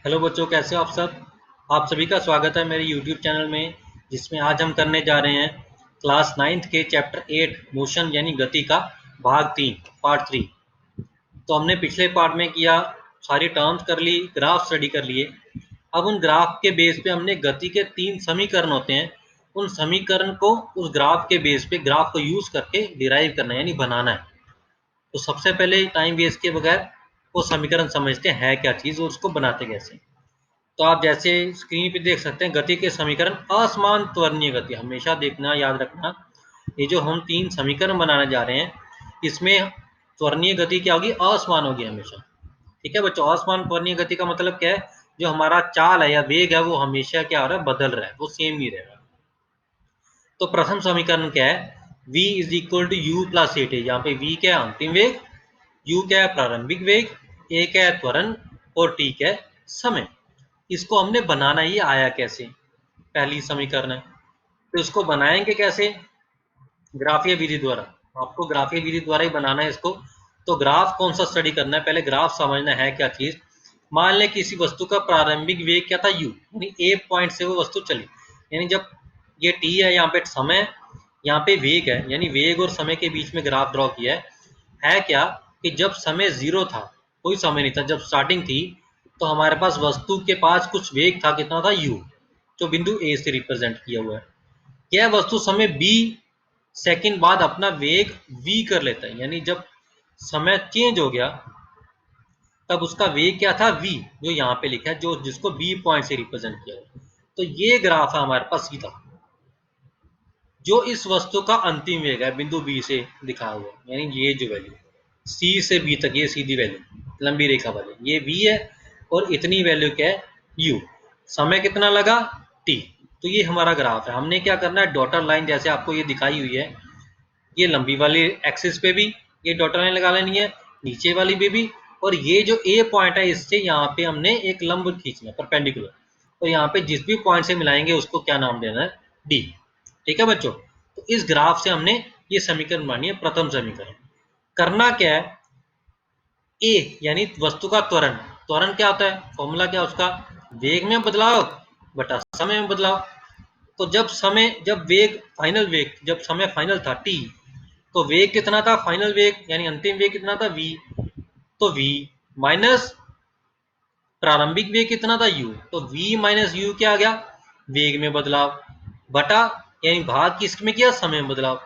Hello बच्चों, कैसे हो आप सब। आप सभी का स्वागत है मेरे यूट्यूब चैनल में, जिसमें आज हम करने जा रहे हैं क्लास 9th के चैप्टर 8 मोशन यानी गति का भाग 3 पार्ट 3। तो हमने पिछले पार्ट में किया, सारी टर्म्स कर ली, ग्राफ स्टडी कर लिए। अब उन ग्राफ के बेस पे हमने गति के 3 समीकरण होते हैं, उन समीकरण को उस ग्राफ के बेस पे ग्राफ को यूज करके डिराइव करना है यानी बनाना है। तो सबसे पहले टाइम वेस्ट के बगैर वो समीकरण समझते हैं क्या चीज़ और उसको बनाते कैसे। तो आप जैसे स्क्रीन पे देख सकते हैं, गति के समीकरण असमान त्वरणीय गति, हमेशा देखना, याद रखना। ये जो हम 3 समीकरण बनाने जा रहे हैं, इसमें त्वरणीय गति क्या होगी, असमान होगी हमेशा। ठीक है बच्चों, असमान त्वरणीय गति का मतलब क्या है, जो हमारा चाल है या वेग है वो हमेशा क्या हो रहा है, बदल रहा है, वो सेम नहीं रहेगा। तो प्रथम समीकरण क्या है, v is equal to u plus a t. यहाँ पे v क्या है, अंतिम वेग, u क्या है, प्रारंभिक वेग, a क्या है, त्वरण, और t क्या है, समय। इसको हमने बनाना ही आया कैसे, पहली समीकरण है, तो इसको बनाएंगे कैसे, ग्राफीय विधि द्वारा। आपको ग्राफीय विधि द्वारा ही बनाना है इसको। तो ग्राफ कौन सा स्टडी करना है, पहले ग्राफ समझना है क्या चीज। मान लें किसी वस्तु का प्रारंभिक वेग क्या था, u, यानी ए पॉइंट से वो वस्तु चली, यानी जब ये t है, यहाँ पे समय, यहाँ पे वेग है, यानी वेग और समय के बीच में ग्राफ ड्रॉ किया है क्या, कि जब समय जीरो था, कोई समय नहीं था, जब स्टार्टिंग थी, तो हमारे पास वस्तु के पास कुछ वेग था, कितना था, u, जो बिंदु ए से रिप्रेजेंट किया हुआ है। यह वस्तु समय b सेकंड बाद अपना वेग v कर लेता है, यानी जब समय चेंज हो गया तब उसका वेग क्या था, v, जो यहाँ पे लिखा है, जो जिसको b पॉइंट से रिप्रेजेंट किया है। तो ये ग्राफ है हमारे पास सीधा, जो इस वस्तु का अंतिम वेग है बिंदु बी से दिखाया हुआ, यानी ये जो वैल्यू सी से बी तक, ये सीधी वैल्यू लंबी रेखा वाली, ये v है, और इतनी वैल्यू क्या है, u। समय कितना लगा, t। तो ये हमारा ग्राफ है। हमने क्या करना है, डॉटर लाइन जैसे आपको ये दिखाई हुई है, ये लंबी वाली एक्सिस पे भी ये डॉटर लाइन लगा लेनी है, नीचे वाली भी, और ये जो ए पॉइंट है, इससे यहाँ पे हमने एक लंब खींचना है, परपेंडिकुलर, और यहाँ पे जिस भी पॉइंट से मिलाएंगे उसको क्या नाम देना है, डी। ठीक है बच्चों, तो इस ग्राफ से हमने ये समीकरण बनानी है, प्रथम समीकरण। करना क्या है, ए यानी वस्तु का त्वरण। त्वरण क्या होता है, फॉर्मूला क्या उसका, वेग में बदलाव बटा समय में बदलाव। तो जब वेग फाइनल वेग, जब समय फाइनल था टी, तो वेग कितना था, फाइनल वेग यानी अंतिम वेग कितना था, v। तो v माइनस प्रारंभिक वेग कितना था, u, तो v माइनस यू क्या आ गया, वेग में बदलाव, बटा यानी भाग किस में किया, समय में बदलाव।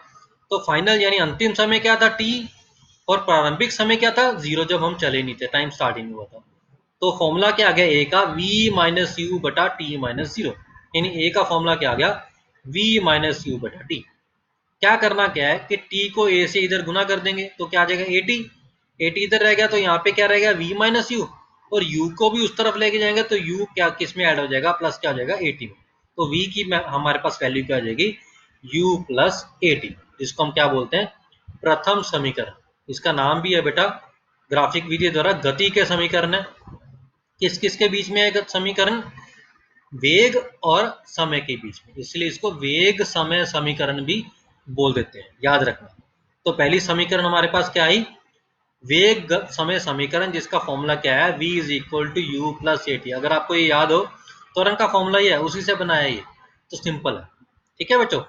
तो फाइनल यानी अंतिम समय क्या था, t, और प्रारंभिक समय क्या था, जीरो, जब हम चले नहीं थे, टाइम स्टार्टिंग हुआ था। तो फॉर्मूला क्या आ गया, ए का v माइनस यू बटा टी माइनस जीरो, यानी ए का फॉर्मूला क्या आ गया, v माइनस यू बटा टी। क्या करना क्या है कि t को a से इधर गुना कर देंगे, तो क्या आ जाएगा, at। at इधर रह गया, तो यहाँ पे क्या रहेगा, v माइनस यू, और u को भी उस तरफ लेके जाएंगे, तो u क्या किस में ऐड हो जाएगा, प्लस क्या हो जाएगा, at में। तो v की हमारे पास वैल्यू क्या आ जाएगी, u प्लस at, जिसको हम क्या बोलते हैं, प्रथम समीकरण। इसका नाम भी है बेटा, ग्राफिक विधि द्वारा गति के समीकरण है। किस किस के बीच में है समीकरण, वेग और समय के बीच में, इसलिए इसको वेग समय समीकरण भी बोल देते हैं, याद रखना। तो पहली समीकरण हमारे पास क्या आई, वेग समय समीकरण, जिसका फॉर्मूला क्या है, v is equal to u plus a t. अगर आपको ये याद हो, त्वरण का फॉर्मूला ये है, उसी से बनाया ये, तो सिंपल है। ठीक है बच्चों,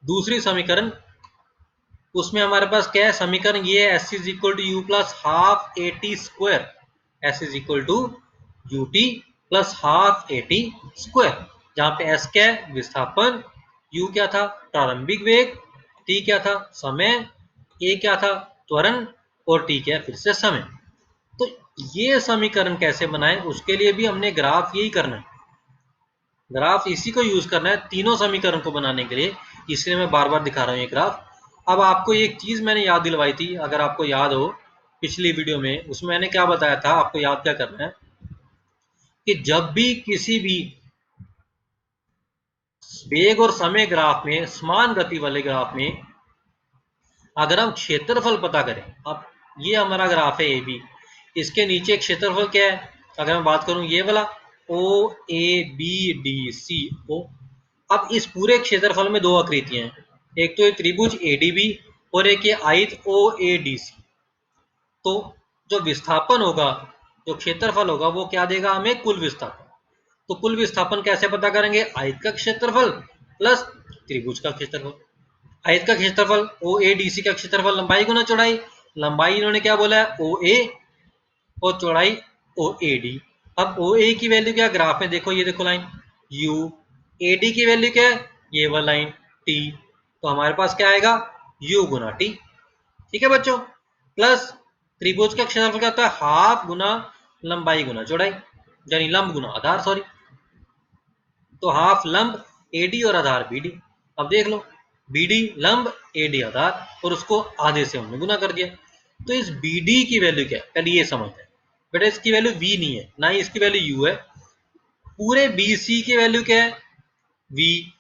दूसरी समीकरण, उसमें हमारे पास क्या है, समीकरण ये है, s is equal to u plus half a t square, s is equal to u t plus half a t square, जहाँ पे एस क्या है, विस्थापन, यू क्या था, प्रारंभिक वेग, टी क्या था, समय, ए क्या था, त्वरण, और टी क्या है, फिर से समय। तो ये समीकरण कैसे बनाए, उसके लिए भी हमने ग्राफ यही करना है, ग्राफ इसी को यूज करना है तीनों समीकरण को बनाने के लिए, इसलिए मैं बार बार दिखा रहा हूँ ये ग्राफ। अब आपको एक चीज मैंने याद दिलवाई थी, अगर आपको याद हो पिछली वीडियो में, उसमें मैंने क्या बताया था, आपको याद क्या करना है, कि जब भी किसी भी वेग और समय ग्राफ में, समान गति वाले ग्राफ में, अगर हम क्षेत्रफल पता करें, अब ये हमारा ग्राफ है ए बी, इसके नीचे क्षेत्रफल क्या है, अगर मैं बात करूं ये वाला, ओ ए बी डी सी ओ। अब इस पूरे क्षेत्रफल में दो आकृतियां हैं, एक तो ये त्रिभुज एडीबी, और एक ये आयत ओ ए डी सी। तो जो विस्थापन होगा, जो क्षेत्रफल होगा वो क्या देगा हमें, कुल विस्थापन। तो कुल विस्थापन कैसे पता करेंगे, आयत का क्षेत्रफल प्लस त्रिभुज का क्षेत्रफल। आयत का क्षेत्रफल ओ ए डी सी का क्षेत्रफल लंबाई गुना चौड़ाई। लंबाई इन्होंने क्या बोला है, ओ ए, और चौड़ाई ओ ए डी। अब ओ ए की वैल्यू क्या, ग्राफ में देखो, ये देखो लाइन यू, ए डी की वैल्यू क्या है, ये वाला लाइन टी। तो हमारे पास क्या आएगा, यू गुना टी। ठीक है बच्चों, प्लस त्रिभुज का क्षेत्रफल क्या होता है, हाफ गुना लंबाई गुना चौड़ाई, यानी लंब गुना आधार, सॉरी। तो हाफ लंब एडी और आधार बीडी। अब देख लो, बीडी लंब एडी आधार, और उसको आधे से हमने गुना कर दिया। तो इस बीडी की वैल्यू क्या है, पहले ये समझते हैं। बेटा इसकी वैल्यू वी नहीं है, ना ही इसकी वैल्यू यू है। पूरे बीसी की वैल्यू क्या है, वी।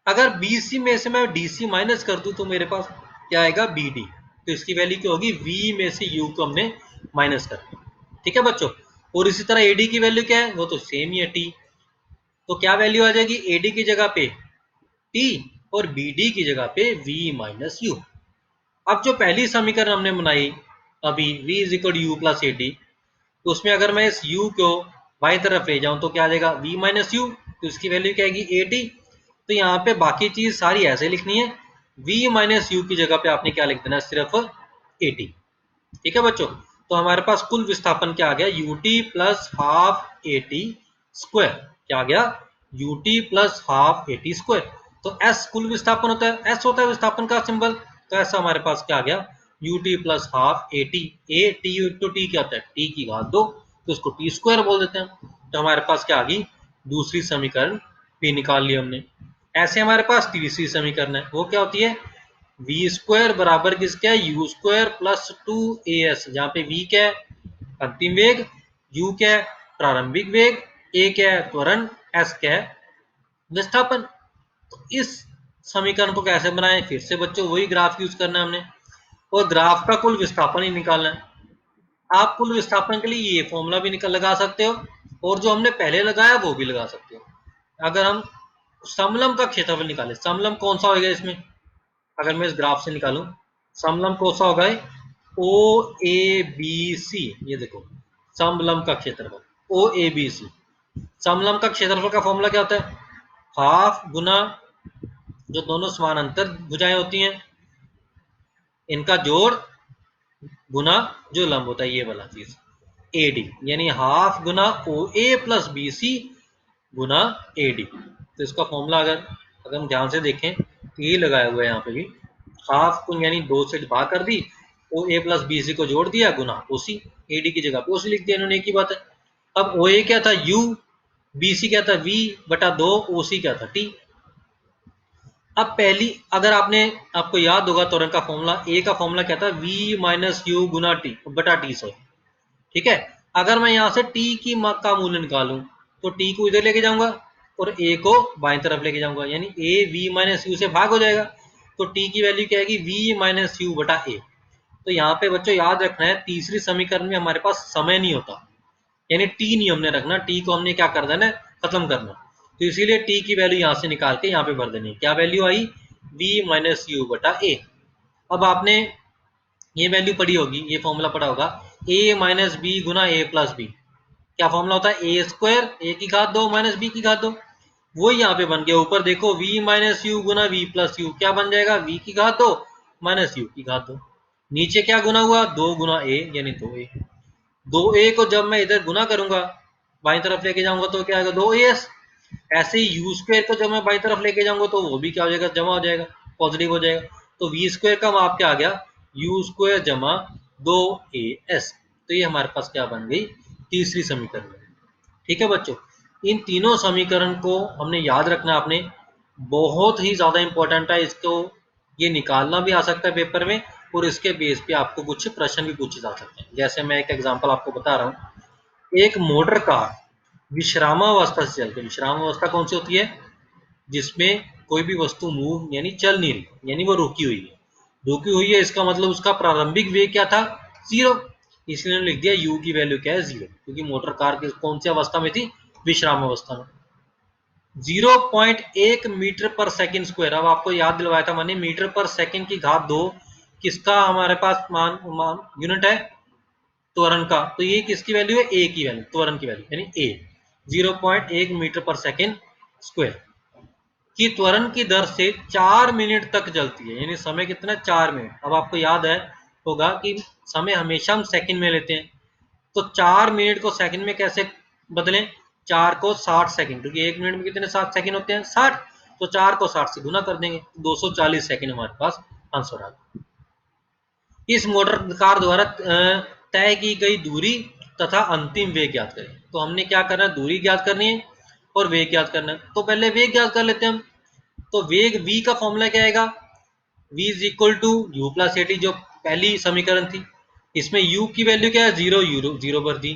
अगर बीसी में से मैं डीसी माइनस कर दूं तो मेरे पास क्या आएगा, बीडी। तो इसकी वैल्यू क्या होगी, वी में से यू को हमने माइनस कर दिया। ठीक है बच्चों, और इसी तरह एडी की वैल्यू क्या है, वो तो सेम ही है, टी। तो क्या वैल्यू आ जाएगी, एडी की जगह पे टी और बीडी की जगह पे v माइनस यू। अब जो पहली समीकरण हमने बनाई अभी, v is equal you plus a T, तो उसमें अगर मैं इस u को बाई तरफ ले जाऊं तो क्या आ जाएगा, v माइनस यू। तो इसकी वैल्यू क्या आएगी, ए टी। तो यहाँ पे बाकी चीज सारी ऐसे लिखनी है, v माइनस यू की जगह पे आपने क्या लिख देना, सिर्फ ए टी। ठीक है बच्चों, तो हमारे पास कुल विस्थापन क्या आ गया, you t plus half a t square. क्या आ गया, you t plus half a t square. तो एस कुल विस्थापन होता है, एस होता है विस्थापन का सिंबल। तो ऐसा हमारे पास क्या आ गया, you t plus half a T. A T तो टी क्या होता है, टी की घात दो, तो इसको टी स्क्वायर बोल देते हैं। तो हमारे पास क्या आ गई, दूसरी समीकरण भी निकाल ली हमने। ऐसे हमारे पास तीसरी समीकरण है, वो क्या होती है, वी स्क्वायर बराबर किसका है, you square plus two A S, जहाँ पे वी क्या है, अंतिम वेग, यू क्या है, प्रारंभिक वेग, ए क्या है, त्वरण, एस क्या है, विस्थापन। तो इस समीकरण को कैसे बनाएं, फिर से बच्चों वही ग्राफ यूज करना है हमने, और ग्राफ का कुल विस्थापन ही निकालना है। आप कुल विस्थापन के लिए ये फॉर्मूला भी निकल लगा सकते हो, और जो हमने पहले लगाया वो भी लगा सकते हो। अगर हम समलंब का क्षेत्रफल निकालें, समलंब कौन सा होगा इसमें, अगर मैं इस ग्राफ से निकालूं, समलंब कौन सा होगा, ओ ए बी सी। ये देखो समलंब का क्षेत्रफल ओ ए बी सी। समलंब का क्षेत्रफल का फॉर्मूला क्या होता है, हाफ गुना जो दोनों समानांतर भुजाएं होती हैं इनका जोड़ गुना जो लंब होता है, ये वाला चीज ए डी, यानी हाफ गुना o a plus b c गुना ए डी। तो इसका फॉर्मूला अगर हम ध्यान से देखें तो ये लगाया हुआ है यहाँ पे भी, हाफ को यानी दो से भाग कर दी, ओ ए प्लस बी सी को जोड़ दिया गुना ओ सी, ए डी की जगह पे ओ सी लिख दिया इन्होंने, एक ही बात है। अब ओ ए क्या था, यू, बी सी क्या था, वी बटा दो, ओ सी क्या था, टी। अब पहली, अगर आपने, आपको याद होगा त्वरण का फॉर्मूला, ए का फॉर्मूला क्या था, वी माइनस यू गुना टी बटा टी, सॉरी। ठीक है, अगर मैं यहाँ से टी की का मूल्य निकालूं तो टी को इधर लेके जाऊंगा और ए को बाएं तरफ लेके जाऊंगा, यानी ए वी माइनस यू से भाग हो जाएगा। तो टी की वैल्यू क्या आएगी, वी माइनस यू बटा ए। तो यहाँ पे बच्चों याद रखना है, तीसरी समीकरण में हमारे पास समय नहीं होता, यानी टी नहीं हमने रखना, टी को हमने क्या कर देना है, खत्म करना। तो इसीलिए टी की वैल्यू यहाँ से निकाल के यहाँ पे भर देनी है। क्या वैल्यू आई, वी माइनस यू बटा ए। अब आपने ये वैल्यू पढ़ी होगी, ये फॉर्मूला पढ़ा होगा, ए माइनस बी गुना ए प्लस बी। क्या फॉर्मूला होता है, ए स्क्वायर ए की घात दो माइनस बी की घात दो। वो यहाँ पे बन गया, ऊपर देखो वी माइनस यू गुना वी प्लस यू, क्या बन जाएगा, वी की घात दो माइनस यू की घात दो। नीचे क्या गुना हुआ, दो गुना ए, यानी दो ए। दो ए को जब मैं इधर गुना करूंगा, बाई तरफ लेके जाऊंगा तो क्या आएगा, दो ए एस। ऐसे ही यू स्क्वायर को जब मैं बाई तरफ लेके जाऊंगा तो वो भी क्या हो जाएगा, जमा हो जाएगा, पॉजिटिव हो जाएगा। तो वी स्क्वायर का माप क्या आ गया, यू स्क्वायर जमा दो ए एस। तो ये हमारे पास क्या बन गई, तीसरी समीकरण। ठीक है बच्चों, इन तीनों समीकरण को हमने याद रखना, आपने बहुत ही ज्यादा इंपॉर्टेंट है, इसको ये निकालना भी आ सकता है पेपर में, और इसके बेस पे आपको कुछ प्रश्न भी पूछे जा सकते हैं। जैसे मैं एक एग्जांपल आपको बता रहा हूँ, एक मोटर कार विश्रामावस्था से चलती है। विश्रामावस्था कौन सी होती है, जिसमें कोई भी वस्तु मूव यानी चल नहीं रही, यानी वो रुकी हुई है। रुकी हुई है इसका मतलब उसका प्रारंभिक वेग क्या था, जीरो। इसलिए लिख दिया यू की वैल्यू क्या है, जीरो, क्योंकि मोटर कार की कौन सी अवस्था में थी, विश्राम अवस्था में। 0.1 मीटर पर सेकंड स्क्वायर, अब आपको याद दिलवाया था मैंने, मीटर पर सेकंड की घात दो किसका हमारे पास मान यूनिट है, त्वरण का, तो ये किसकी वैल्यू है, ए की वैल्यू, त्वरण की वैल्यू यानी ए 0.1 मीटर पर सेकेंड स्क्वायर की त्वरण की दर से 4 मिनट तक चलती है, यानी समय कितना, 4 मिनट। अब आपको याद है होगा कि समय हमेशा हम सेकंड में लेते हैं, तो 4 मिनट को सेकंड में कैसे बदलें, 4 को 60 सेकंड, क्योंकि 1 मिनट में कितने 60 सेकंड होते हैं, 60, तो 4 को 60 से गुना कर देंगे, 240 सेकंड हमारे पास आंसर आ गया। इस मोटर कार द्वारा तय की गई दूरी तथा अंतिम वेग ज्ञात करें। तो हमने क्या करना है, दूरी ज्ञात करनी है और वेग ज्ञात करना है। तो पहले वेग ज्ञात कर लेते हैं हम। तो वेग v का फॉर्मूला क्या आएगा, v is equal to u plus a t, जो पहली समीकरण थी। इसमें u की वैल्यू क्या है, जीरो, जीरो पर दी,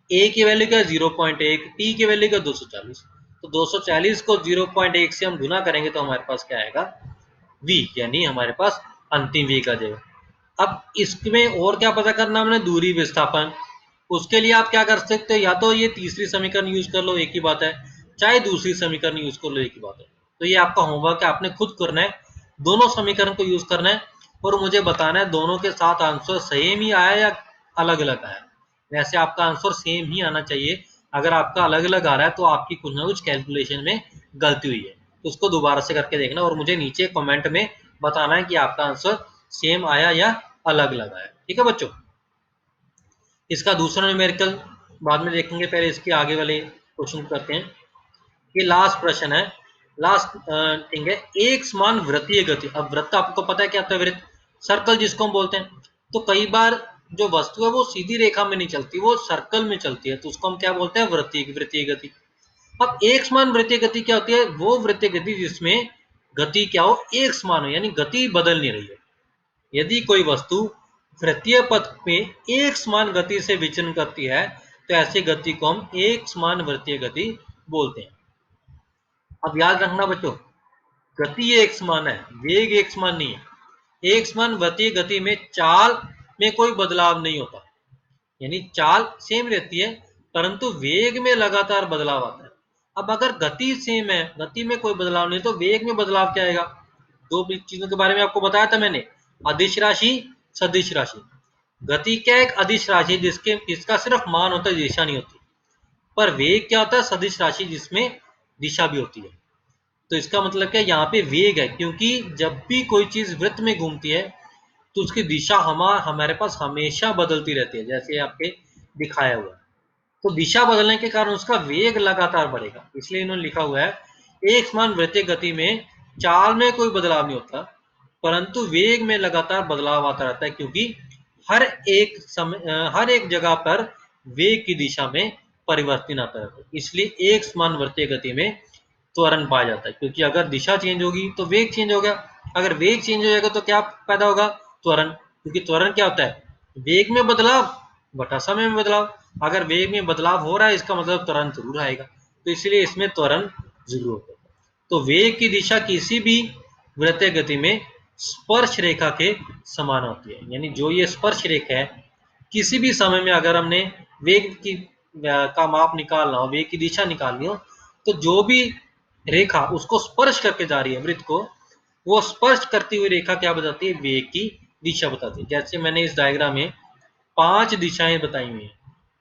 a की वैल्यू क्या है 0.1, t की वैल्यू क्या 240। तो 240 को 0.1 से हम गुना करेंगे तो हमारे पास क्या आएगा, v, यानी हमारे पास अंतिम वेग आ जाएगा। अब इसमें और क्या पता करना हमने, दूरी विस्थापन। उसके लिए आप क्या कर सकते हो, या तो ये तीसरी समीकरण यूज कर लो, एक ही बात है, चाहे दूसरी समीकरण यूज कर लो, एक ही बात है। तो ये आपका होमवर्क है, आपने खुद करना है, दोनों समीकरण को यूज करना है और मुझे बताना है दोनों के साथ आंसर सेम ही आया या अलग अलग आया। वैसे आपका आंसर सेम ही आना चाहिए, अगर आपका अलग अलग आ रहा है तो आपकी कुछ ना कुछ कैलकुलेशन में गलती हुई है, तो उसको दोबारा से करके देखना और मुझे नीचे कमेंट में बताना है कि आपका आंसर सेम आया या अलग अलग आया। ठीक है बच्चों, इसका दूसरा न्यूमेरिकल बाद में देखेंगे, पहले इसके आगे वाले क्वेश्चन करते हैं। ये लास्ट प्रश्न है, लास्ट थिंग है, एक समान वृत्तीय गति। अब वृत्त आपको पता है क्या होता है, वृत्त, सर्कल जिसको हम बोलते हैं। तो कई बार जो वस्तु है वो सीधी रेखा में नहीं चलती, वो सर्कल में चलती है, तो उसको हम क्या बोलते हैं, वृत्तीय गति। अब एक समान वृत्तीय गति क्या होती है, वो वृत्तीय गति जिसमें गति क्या हो, एक समान हो, यानी गति बदल नहीं रही है। यदि कोई वस्तु वृत्तीय पथ में एक समान गति से विचलन करती है तो ऐसी गति को हम एक समान वृत्तीय गति बोलते हैं। अब याद रखना बच्चों, गति एक समान है, वेग एक समान नहीं है। एक समान वृत्तीय गति में चाल में कोई बदलाव नहीं होता, यानी चाल सेम रहती है परंतु वेग में लगातार बदलाव आता है। अब अगर गति सेम है, गति में कोई बदलाव नहीं, तो वेग में बदलाव क्या आएगा, दो चीजों के बारे में आपको बताया था मैंने, अदिश राशि, सदिश राशि। गति क्या है, एक अदिश राशि जिसका सिर्फ मान होता है, दिशा नहीं होती। पर वेग क्या होता है, सदिश राशि जिसमें दिशा भी होती है। तो इसका मतलब क्या, यहाँ पे वेग है, क्योंकि जब भी कोई चीज वृत्त में घूमती है तो उसकी दिशा हमारे पास हमेशा बदलती रहती है, जैसे आपके दिखाया हुआ है। तो दिशा बदलने के कारण उसका वेग लगातार बढ़ेगा, इसलिए इन्होंने लिखा हुआ है एक समान वृत्तीय गति में चाल में कोई बदलाव नहीं होता परंतु वेग में लगातार बदलाव आता रहता है, क्योंकि हर एक जगह पर वेग की दिशा में परिवर्तन आता रहता है। इसलिए एक समान वृत्तीय गति में त्वरण पाया जाता है, क्योंकि अगर दिशा चेंज होगी तो वेग चेंज होगा, अगर वेग चेंज हो जाएगा तो क्या पैदा होगा, त्वरण। क्योंकि त्वरण क्या होता है, वेग में बदलाव बटा समय में बदलाव। अगर वेग में बदलाव हो रहा है इसका मतलब त्वरण जरूर आएगा, तो इसलिए इसमें त्वरण जरूर होगा। तो वेग की दिशा किसी भी वृत्तीय गति में स्पर्श रेखा के समान होती है, यानी जो ये स्पर्श रेखा है, किसी भी समय में अगर हमने वेग की का माप निकालना हो, वेग की दिशा निकालनी हो, तो जो भी रेखा उसको स्पर्श करके जा रही है वृत्त को, वो स्पर्श करती हुई रेखा क्या बताती है, वेग की दिशा बताती है। जैसे मैंने इस डायग्राम में 5 दिशाएं बताई हुई हैं,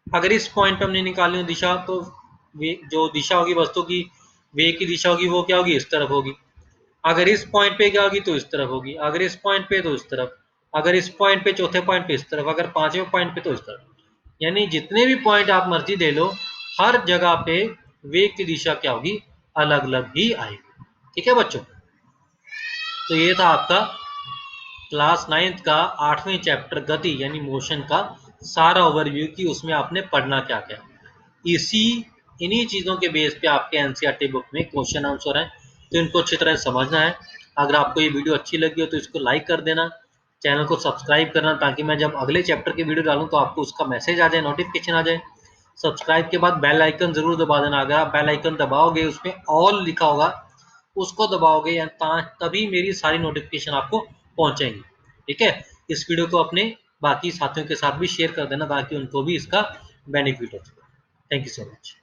अगर इस पॉइंट पे हमने निकाली हो दिशा, तो जो दिशा होगी वस्तु की, वेग की दिशा होगी, वो क्या होगी, इस तरफ होगी। अगर इस पॉइंट पे क्या होगी तो इस तरफ होगी, अगर इस पॉइंट पे तो इस तरफ, अगर इस पॉइंट पे, चौथे पॉइंट पे इस तरफ, अगर पांचवें पॉइंट पे तो इस तरफ। यानी जितने भी पॉइंट आप मर्जी दे लो, हर जगह पे वेग की दिशा क्या होगी, अलग अलग ही आएगी। ठीक है बच्चों, तो ये था आपका क्लास 9th का 8वें चैप्टर गति यानी मोशन का सारा ओवरव्यू की उसमें आपने पढ़ना क्या क्या। इसी इन्हीं चीज़ों के बेस पे आपके एनसीईआरटी बुक में क्वेश्चन आंसर हैं, तो इनको अच्छी तरह समझना है। अगर आपको ये वीडियो अच्छी लगी हो तो इसको लाइक कर देना, चैनल को सब्सक्राइब करना, ताकि मैं जब अगले चैप्टर की वीडियो डालूँ तो आपको उसका मैसेज आ जाए, नोटिफिकेशन आ जाए। सब्सक्राइब के बाद बेल आइकन जरूर दबा देना, अगर आप बेल आइकन दबाओगे उसमें ऑल लिखा होगा, उसको दबाओगे या तभी मेरी सारी नोटिफिकेशन आपको पहुंचेंगी। ठीक है, इस वीडियो को अपने बाकी साथियों के साथ भी शेयर कर देना ताकि उनको भी इसका बेनिफिट हो। Thank you so much.